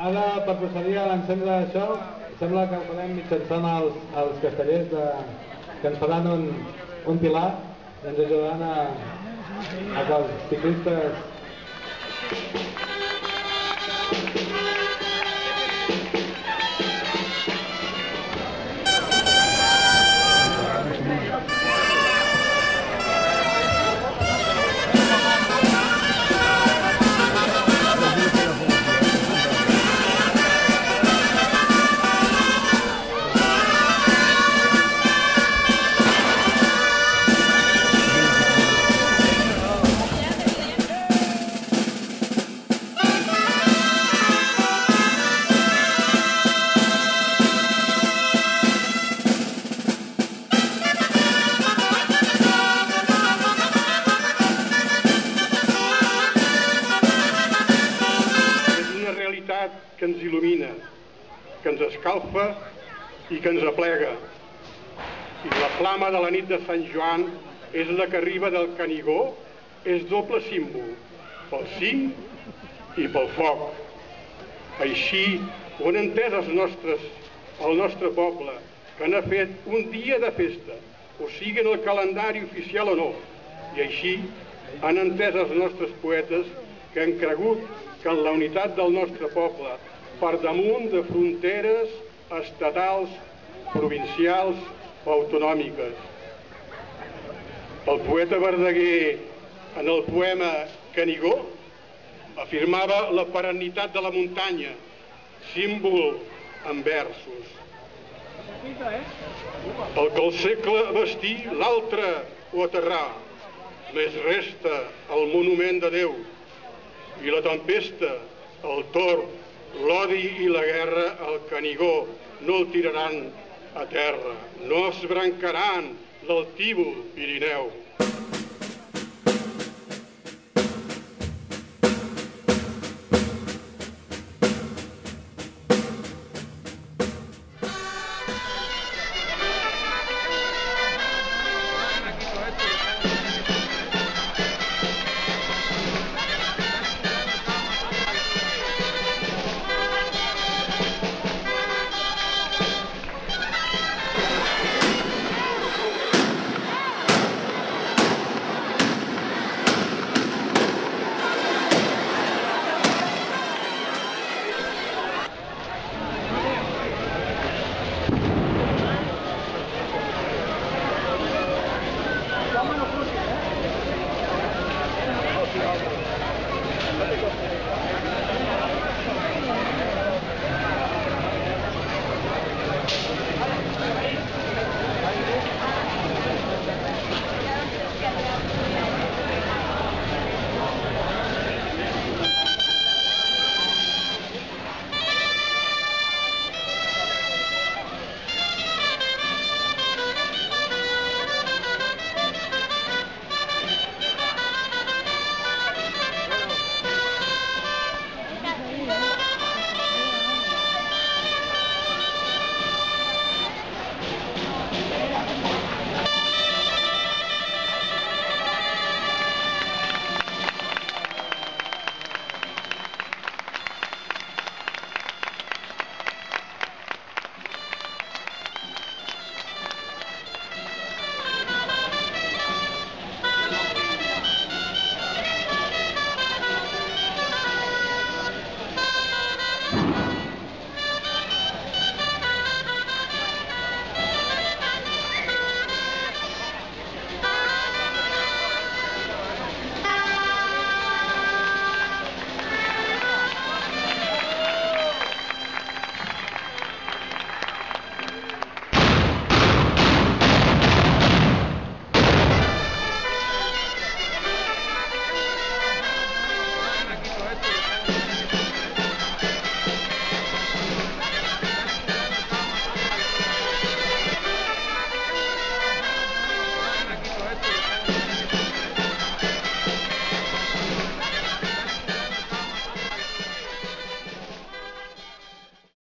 Ara, per procedir a l'encendre d'això, sembla que ho farem mitjançant els castellers que ens faran un pilar i ens ajudaran a que els ciclistes... que ens il·lumina, que ens escalfa i que ens aplega. I la flama de la nit de Sant Joan és la que arriba del Canigó, és doble símbol, pel cim i pel foc. Així ho han entès el nostre poble, que n'ha fet un dia de festa, o sigui en el calendari oficial o no. I així han entès els nostres poetes que han cregut que en la unitat del nostre poble, per damunt de fronteres estatals, provincials o autonòmiques. El poeta Verdaguer, en el poema Canigó, afirmava la perennitat de la muntanya, símbol en versos. El que el segle vestí, l'altre ho aterrà, més resta el monument de Déu. I la tempesta, el tord, l'odi i la guerra, el Canigó, no el tiraran a terra, no esbrancaran l'altívol Pirineu.